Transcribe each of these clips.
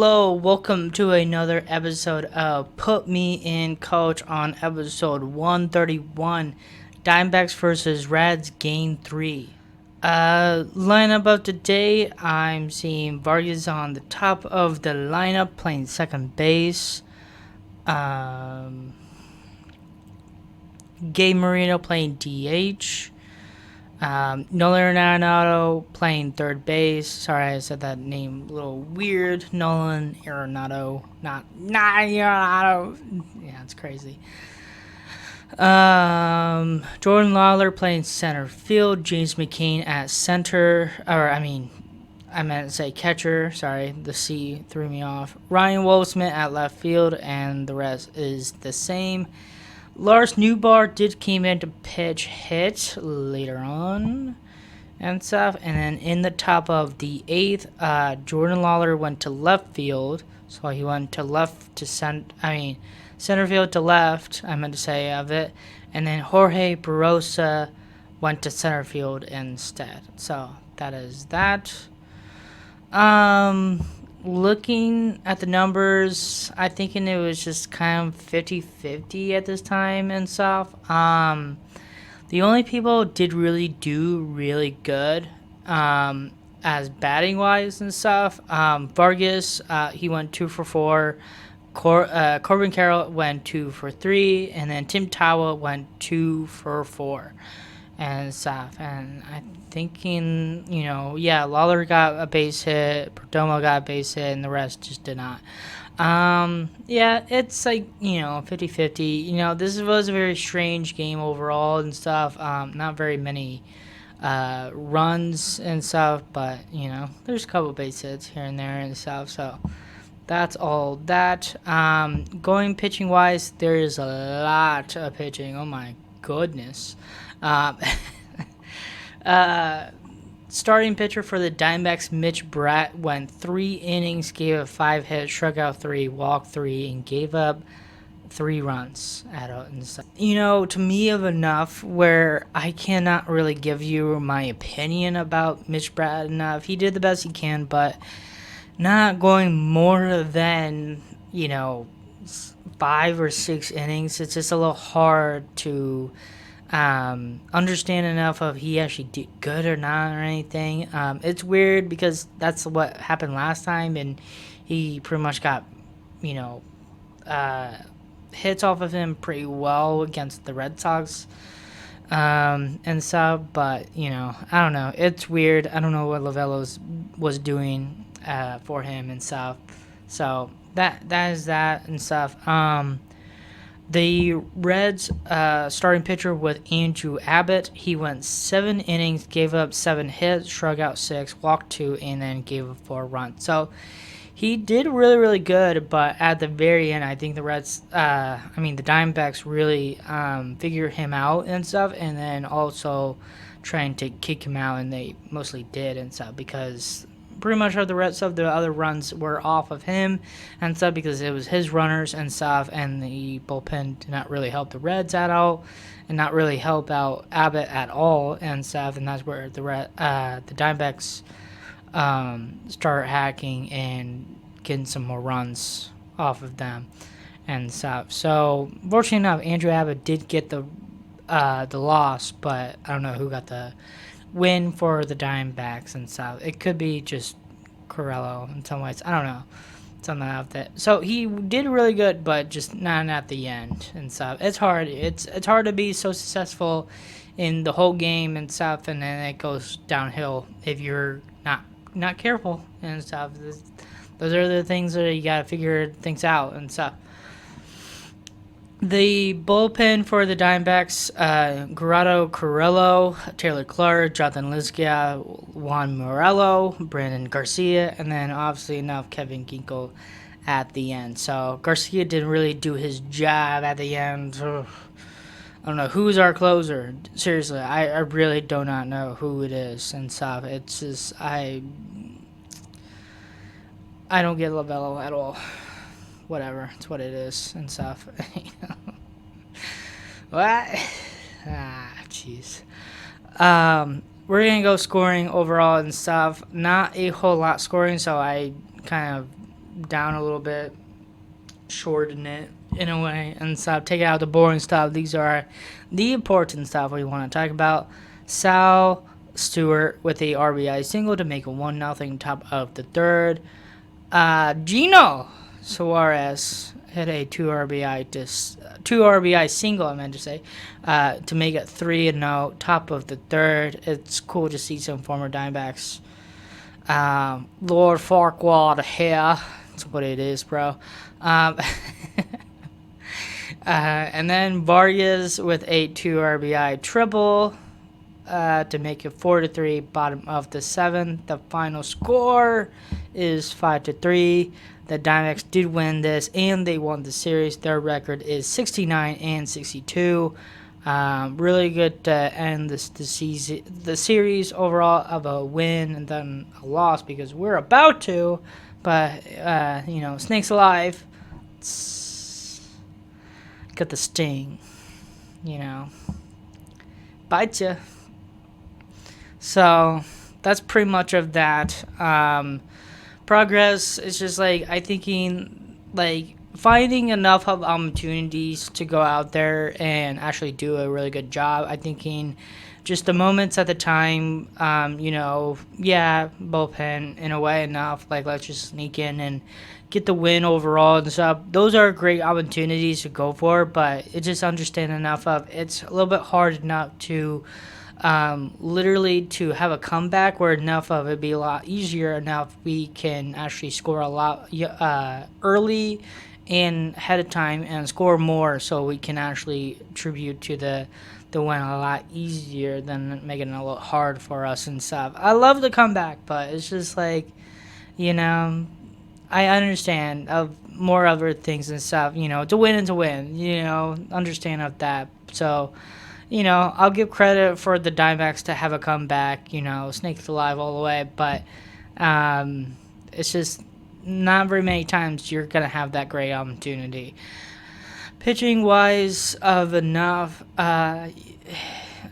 Hello, welcome to another episode of Put Me in Coach on episode 131, Diamondbacks versus Reds Game 3. Lineup of today, I'm seeing Vargas on the top of the lineup playing second base. Gabe Marino playing DH. Nolan Arenado playing third base. Sorry, I said that name a little weird. Nolan Arenado, not Arenado. Yeah, it's crazy. Jordan Lawler playing center field. James McCain at center. I meant to say catcher. Sorry, the C threw me off. Ryan Wolfsmith at left field, and the rest is the same. Lars Newbar came in to pitch hit later on and stuff. And then in the top of the eighth, Jordan Lawler went to left field. So he went to left to center field to left, I meant to say of it. And then Jorge Barosa went to center field instead. So that is that. Looking at the numbers, I thinking it was just kind of 50-50 at this time and stuff. The only people did really do really good as batting wise and stuff. Vargas, he went 2 for 4. Corbin Carroll went 2 for 3, and then Tim Tawa went 2 for 4 and stuff. And I'm thinking, Lawler got a base hit, Perdomo got a base hit, and the rest just did not. It's like, 50-50. This was a very strange game overall and stuff. Not very many runs and stuff, but, there's a couple base hits here and there and stuff, so that's all that. Going pitching-wise, there is a lot of pitching. Oh, my goodness. Starting pitcher for the Diamondbacks, Mitch Bratt, went 3 innings, gave up 5 hits, struck out 3, walked 3, and gave up 3 runs. To me of enough where I cannot really give you my opinion about Mitch Bratt enough. He did the best he can, but not going more than, 5 or 6 innings. It's just a little hard to understand enough of he actually did good or not or anything. It's weird because that's what happened last time, and he pretty much got, hits off of him pretty well against the Red Sox and stuff. But, I don't know. It's weird. I don't know what Lovello was doing for him and stuff. So that is that and stuff. The Reds starting pitcher with Andrew Abbott, he went 7 innings, gave up 7 hits, struck out 6, walked 2, and then gave up 4 runs. So he did really, really good, but at the very end, I think the Diamondbacks really figured him out and stuff, and then also trying to kick him out, and they mostly did and stuff because pretty much the rest of the other runs were off of him and stuff because it was his runners and stuff, and the bullpen did not really help the Reds at all and not really help out Abbott at all and stuff, and that's where the Diamondbacks start hacking and getting some more runs off of them and stuff. So fortunately enough, Andrew Abbott did get the loss, but I don't know who got the win for the Diamondbacks and stuff. It could be just Corello in some ways. I don't know. Something like that. So he did really good, but just not at the end and stuff. It's hard. It's hard to be so successful in the whole game and stuff, and then it goes downhill if you're not careful and stuff. Those are the things that you gotta figure things out and stuff. The bullpen for the Diamondbacks, Gerardo Carrillo, Taylor Clark, Jonathan Liscia, Juan Morello, Brandon Garcia, and then obviously enough Kevin Ginkel at the end. So Garcia didn't really do his job at the end. Ugh. I don't know who's our closer. Seriously, I really do not know who it is and stuff. It's just I don't get Lovello at all. Whatever, it's what it is and stuff. What? Jeez. We're gonna go scoring overall and stuff. Not a whole lot scoring, so I kind of down a little bit, shorten it in a way, and stop taking out the boring stuff. These are the important stuff we want to talk about. Sal Stewart with a RBI single to make a 1-0 top of the third. Gino Suarez hit a two RBI single. I meant to say to make it 3-0 top of the third. It's cool to see some former Diamondbacks. Lord Farquaad here. That's what it is, bro. And then Vargas with a 2 RBI triple to make it 4-3, bottom of the seventh. The final score is 5-3. The Diamondbacks did win this, and they won the series. Their record is 69-62. Really good to end the series overall of a win and then a loss because we're about to. But snakes alive. Got the sting. Bite ya. So that's pretty much of that. Progress is just finding enough of opportunities to go out there and actually do a really good job. I thinking just the moments at the time, bullpen in a way enough. Let's just sneak in and get the win overall and stuff. Those are great opportunities to go for, but it's just understand enough of it's a little bit hard enough to literally to have a comeback where enough of it be a lot easier enough we can actually score a lot early and ahead of time and score more so we can actually attribute to the win a lot easier than making it a little hard for us and stuff. I love the comeback, but it's just I understand of more other things and stuff, to win and to win, understand of that. So I'll give credit for the Diamondbacks to have a comeback, snakes alive all the way, but it's just not very many times you're going to have that great opportunity. Pitching-wise of enough, I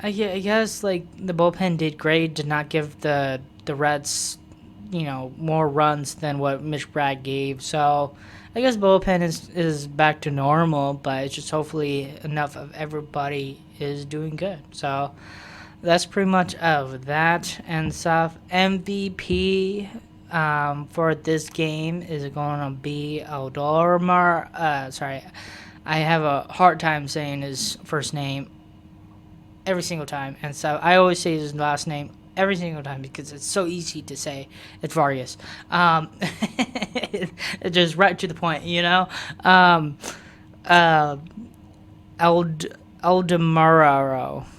guess, the bullpen did great, did not give the Reds, more runs than what Mitch Brad gave, so I guess bullpen is back to normal, but it's just hopefully enough of everybody is doing good. So that's pretty much of that and stuff. MVP for this game is going to be Aldormar. Sorry, I have a hard time saying his first name every single time, and so I always say his last name every single time because it's so easy to say. It's Vargas. It's just right to the point, Eldemaro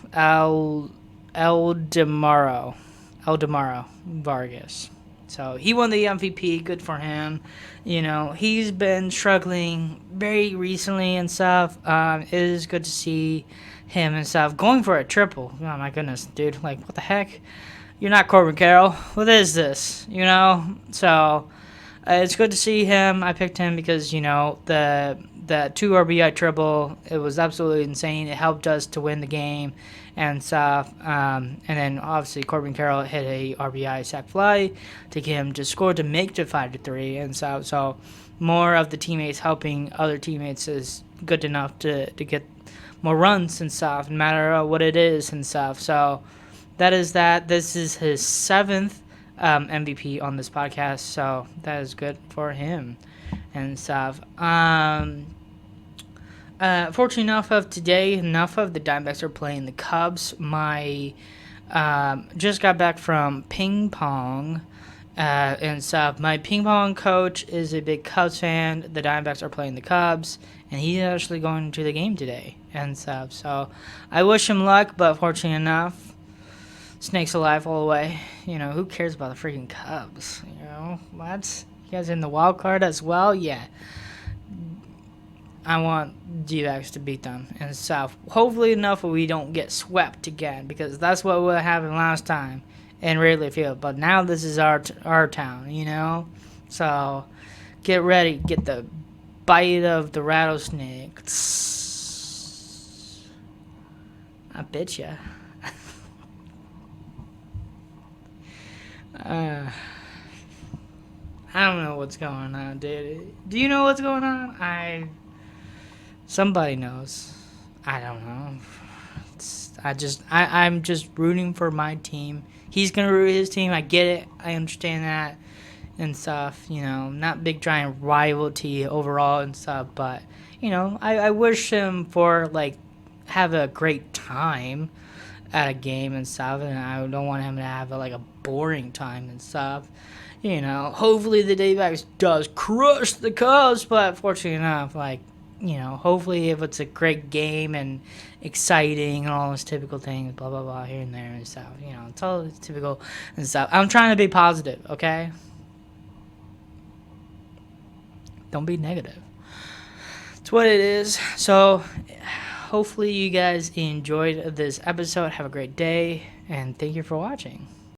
Vargas. So he won the MVP. Good for him. He's been struggling very recently and stuff. It is good to see him and stuff going for a triple. Oh my goodness, dude! What the heck? You're not Corbin Carroll. What is this? So it's good to see him. I picked him because the 2 RBI triple. It was absolutely insane. It helped us to win the game and stuff. And then obviously Corbin Carroll hit a RBI sac fly to get him to score to make it 5-3 and stuff. So more of the teammates helping other teammates is good enough to get more runs and stuff, no matter what it is and stuff. So that is that. This is his 7th MVP on this podcast, so that is good for him and stuff. Fortunately enough of today, enough of the Diamondbacks are playing the Cubs. My just got back from ping pong and stuff. My ping pong coach is a big Cubs fan. The Diamondbacks are playing the Cubs, and he's actually going to the game today and stuff. So I wish him luck, but fortunately enough, snakes alive all the way. Who cares about the freaking Cubs? What? You guys in the wild card as well? Yeah. I want Dbacks to beat them and stuff. Hopefully enough we don't get swept again, because that's what would happen last time in Wrigley Field. But now this is our town, So get ready. Get the bite of the rattlesnake. I bet ya. I don't know what's going on, dude. Do you know what's going on? Somebody knows. I don't know. I'm just rooting for my team. He's gonna root his team. I get it. I understand that and stuff. Not big giant rivalry overall and stuff, but I wish him for have a great time at a game and stuff, and I don't want him to have a boring time and stuff. Hopefully the Daybacks does crush the Cubs, but fortunately enough, hopefully if it's a great game and exciting and all those typical things, blah blah blah here and there and stuff. It's all typical and stuff. I'm trying to be positive, okay? Don't be negative. It's what it is. So hopefully you guys enjoyed this episode. Have a great day, and thank you for watching.